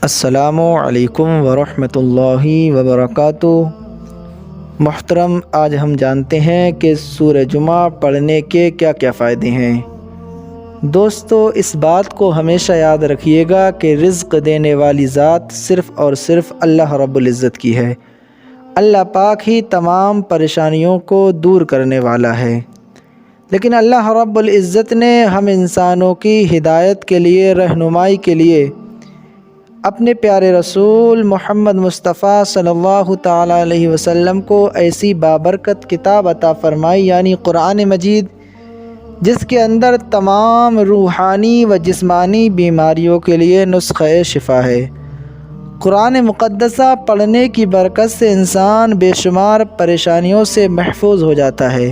السلام علیکم ورحمۃ اللہ وبرکاتہ۔ محترم، آج ہم جانتے ہیں کہ سورہ جمعہ پڑھنے کے کیا کیا فائدے ہیں۔ دوستو، اس بات کو ہمیشہ یاد رکھیے گا کہ رزق دینے والی ذات صرف اور صرف اللہ رب العزت کی ہے۔ اللہ پاک ہی تمام پریشانیوں کو دور کرنے والا ہے، لیکن اللہ رب العزت نے ہم انسانوں کی ہدایت کے لیے، رہنمائی کے لیے اپنے پیارے رسول محمد مصطفیٰ صلی اللہ تعالیٰ علیہ وسلم کو ایسی بابرکت کتاب عطا فرمائی، یعنی قرآن مجید، جس کے اندر تمام روحانی و جسمانی بیماریوں کے لیے نسخہ شفا ہے۔ قرآن مقدسہ پڑھنے کی برکت سے انسان بے شمار پریشانیوں سے محفوظ ہو جاتا ہے۔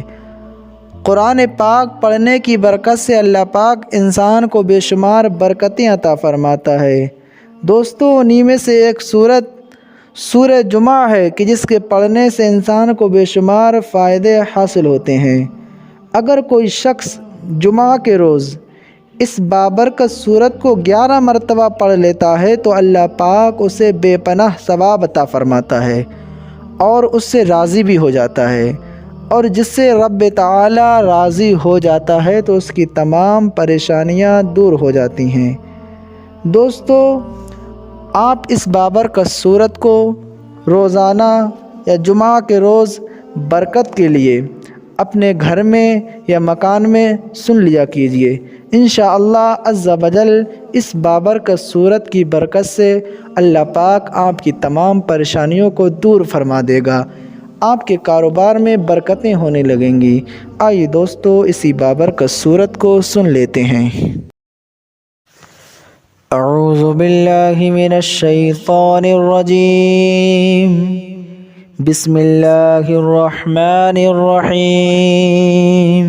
قرآن پاک پڑھنے کی برکت سے اللہ پاک انسان کو بے شمار برکتیں عطا فرماتا ہے۔ دوستو، انہی میں سے ایک سورہ جمعہ ہے کہ جس کے پڑھنے سے انسان کو بے شمار فائدے حاصل ہوتے ہیں۔ اگر کوئی شخص جمعہ کے روز اس بابرکت سورت کو 11 مرتبہ پڑھ لیتا ہے تو اللہ پاک اسے بے پناہ ثواب عطا فرماتا ہے اور اس سے راضی بھی ہو جاتا ہے، اور جس سے رب تعالی راضی ہو جاتا ہے تو اس کی تمام پریشانیاں دور ہو جاتی ہیں۔ دوستو، آپ اس بابرکت سورت کو روزانہ یا جمعہ کے روز برکت کے لیے اپنے گھر میں یا مکان میں سن لیا کیجیے۔ انشاءاللہ عز و جل اس بابرکت سورت کی برکت سے اللہ پاک آپ کی تمام پریشانیوں کو دور فرما دے گا، آپ کے کاروبار میں برکتیں ہونے لگیں گی۔ آئیے دوستو، اسی بابرکت سورت کو سن لیتے ہیں۔ اعوذ باللہ من الشیطان الرجیم، بسم اللہ الرحمن الرحیم۔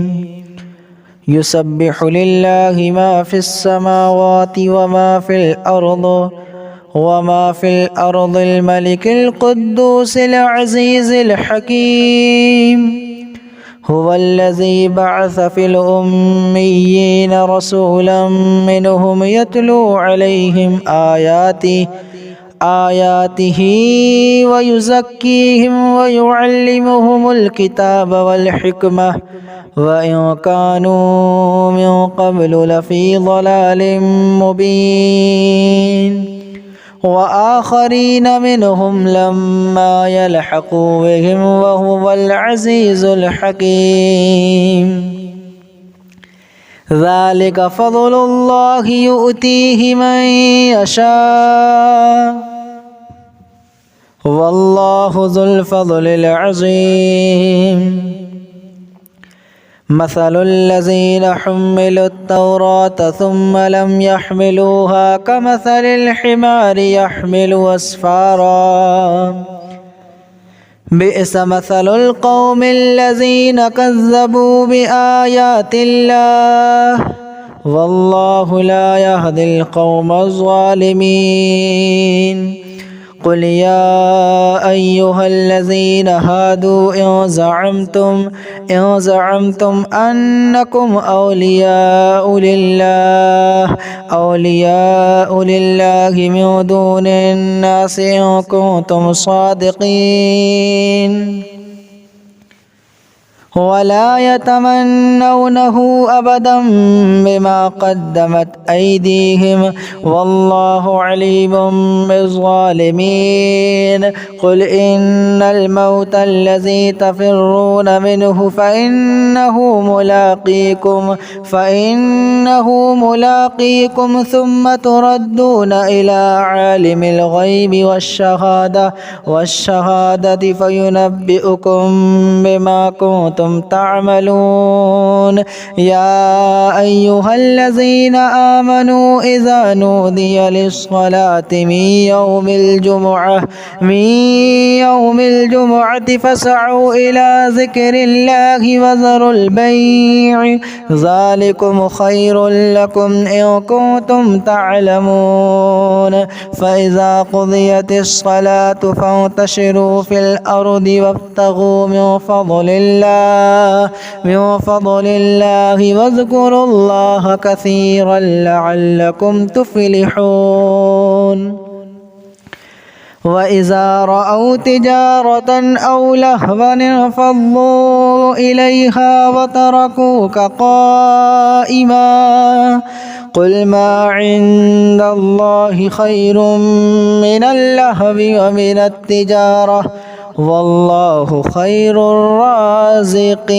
یسبح للہ ما فی السماوات وما فی الارض الملک القدوس العزیز الحکیم۔ هو الذي بعث في الأميين رسولا منهم يتلو عليهم آياته ويزكيهم ويعلمهم الكتاب والحكمة وإن كانوا من قبل لفي ضلال مبين، وآخرين منهم لما يلحقوا بهم وهو العزيز الحكيم۔ ذلك فضل الله يؤتيه من يشاء والله ذو الفضل العظيم۔ مثل الذين حملوا التوراة ثم لم يحملوها كمثل الحمار يحمل أسفارا، بئس مثل القوم الذين كذبوا بآيات الله والله لا يهدي القوم الظالمين۔ قل يا أيها الذين هادوا إن زعمتم أنكم أولياء لله من دون الناس إن كنتم صادقين ولا يتمنونه أبدا بما قدمت أيديهم والله عليم بالظالمين۔ قل إن الموت الذي تفرون منه فإنه ملاقيكم ثم تردون إلى عالم الغيب والشهادة فينبئكم بما كنتم تعملون۔ يا أيها الذين آمنوا إذا نودي للصلاة من يوم الجمعة فاسعوا إلى ذكر الله وذروا البيع ذلكم خير لكم إن كنتم تعلمون۔ فإذا قضيت الصلاة فانتشروا في الأرض وابتغوا من فضل الله واذكروا الله كثيرا لعلكم تفلحون۔ وإذا رأوا تجارة أو لهوا انفضوا إليها وتركوك قائما قل ما عند الله خير من اللهو ومن التجارة والله خير الرازقين.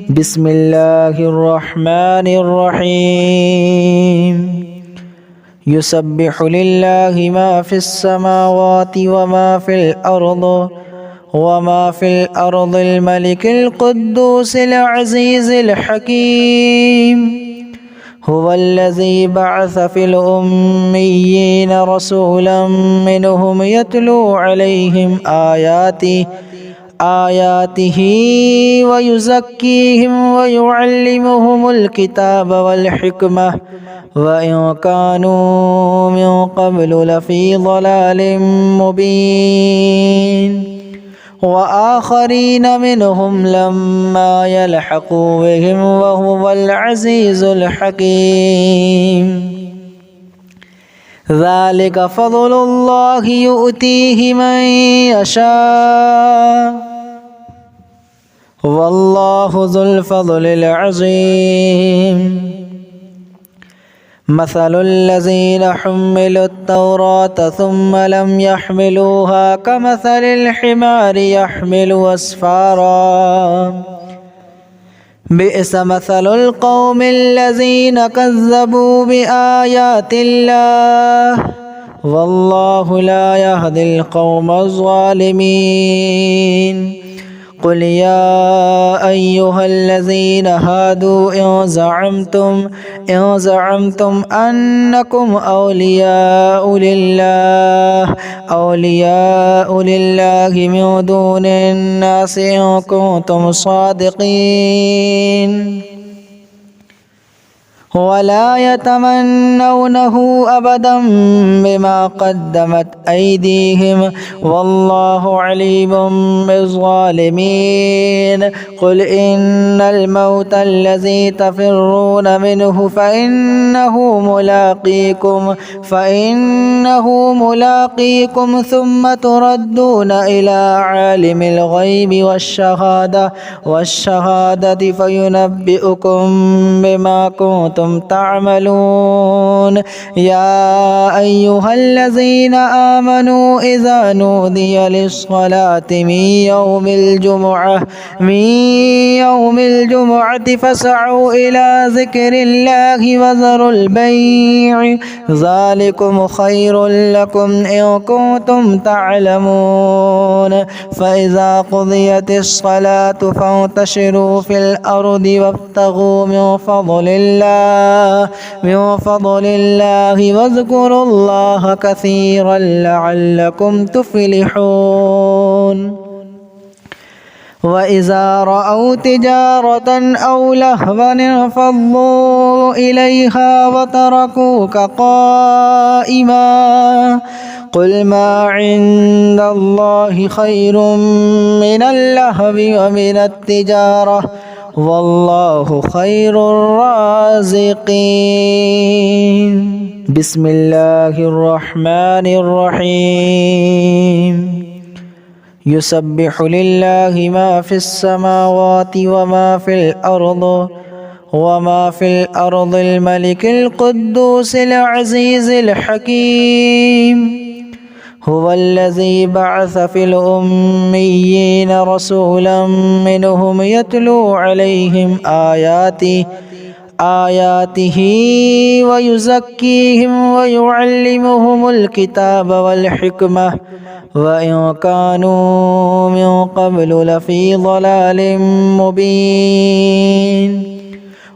بسم الله الرحمن الرحيم. يسبح لله ما في السماوات وما في الأرض الملك القدوس العزيز الحكيم. هو الذي بعث في الأميين رسولا منهم يتلو عليهم آياته ويزكيهم ويعلمهم الكتاب والحكمة وإن كانوا من قبل لفي ضلال مبين وآخرين منهم لما يلحقوا بهم وهو العزيز الحكيم. ذلك فضل الله يؤتيه من يشاء والله ذو الفضل العظيم. مثل الذين حملوا التوراة ثم لم يحملوها كمثل الحمار يحمل أسفارا بئس مثل القوم الذين كذبوا بآيات الله والله لا يهدي القوم الظالمين. قل يا أيها الذين هادوا إن زعمتم أنكم أولياء لله من دون الناس إن كنتم صادقين ولا يتمنونه أبدا بما قدمت أيديهم والله عليم بالظالمين. قل إن الموت الذي تفرون منه فإنه ملاقيكم ثم تردون إلى عالم الغيب والشهادة فينبئكم بما كنتم تعملون. يا أيها الذين آمنوا إذا نودي للصلاة من يوم الجمعة فاسعوا إلى ذكر الله وذروا البيع ذلكم خير لكم إن كنتم تعلمون. فإذا قضيت الصلاة فانتشروا في الأرض وابتغوا من فضل الله واذكروا الله كثيرا لعلكم تفلحون. وإذا رأوا تجارة أو لهوا انفضوا إليها وتركوك قائما قل ما عند الله خير من اللهو ومن التجارة والله خير الرازقين. بسم الله الرحمن الرحيم. يسبح لله ما في السماوات وما في الأرض الملك القدوس العزيز الحكيم. هو الذي بعث في الأميين رسولا منهم يتلو عليهم آياته ويزكيهم ويعلمهم الكتاب والحكمة وإن كانوا من قبل لفي ضلال مبين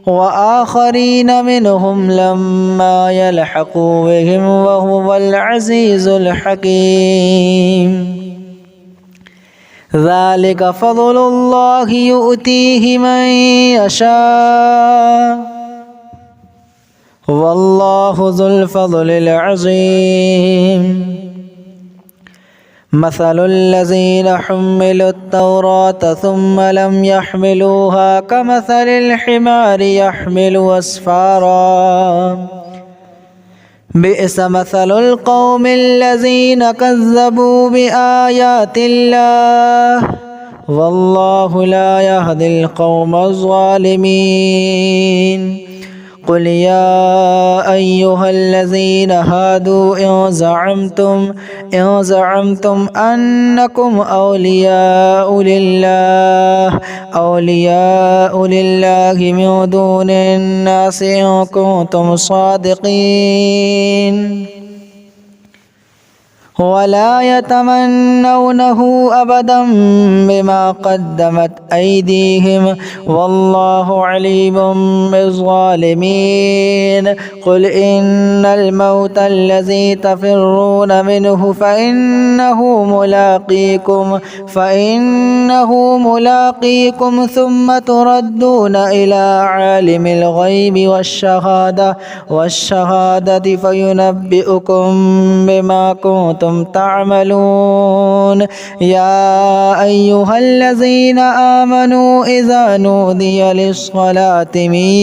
وآخرين منهم لما يلحقوا بهم وهو العزيز الحكيم. ذلك فضل الله يؤتيه من يشاء والله ذو الفضل العظيم. مثل الذين حملوا التوراة ثم لم يحملوها كمثل الحمار يحمل أسفارا बिअस मसलुल कौमिल्लज़ीना कज़्ज़बू बिआयातिल्लाह वल्लाहु ला यहदिल कौमज़-ज़ालिमीन। क़ुल या अय्युहल्लज़ीना हादू इन ज़अमतुम अन्नकुम औलियाउ लिल्लाहि मिन दूनिन नासि इन कुंतुम सादिक़ीन वला यतमन्नौनहु अबदन बिमा क़द्दमत ऐदीहिम वल्लाहु अलीमुम बिज़्ज़ालिमीन। क़ुल इन्नल मौतल्लज़ी तफ़िर्रून मिन्हु फ़इन्नहु मुलाक़ीकुम सुम्म तुरद्दून इला आलिमिल ग़ैबि वश्शहादति फ़युनब्बिउकुम बिमा कुंतुम तामलून। या अय्युहल्लज़ीना आमनू इज़ा नूदिया लिस्सलाति मिन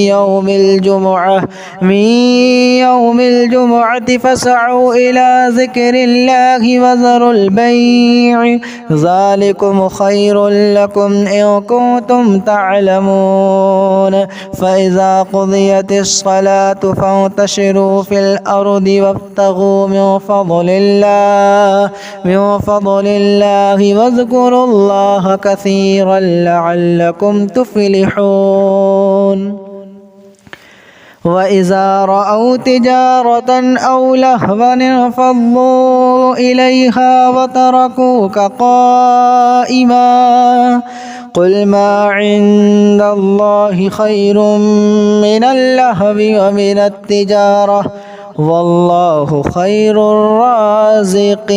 यौमिल जुमुअति फ़सअू इला ज़िक्रिल्लाहि वज़रुल बैअ ज़ालिकुम ख़ैरुल लकुम इन कुंतुम तअलमून। फ़इज़ा क़ुदियतिस्सलातु फ़ंतशिरू फ़िल अर्दि वब्तग़ू मिन फ़ज़लिल्लाहि वज़्कुरुल्लाह कसीरन लअल्लकुम तुफ़्लिहून। वइज़ा रअव तिजारतन औ लहवन इंफ़ज़्ज़ू इलैहा वतरकूक क़ाइमा क़ुल मा इन्दल्लाहि ख़ैरुम मिनल लहवी व मिनत तिजारह वल्लाहु ख़ैरुर राज़िक़ीन।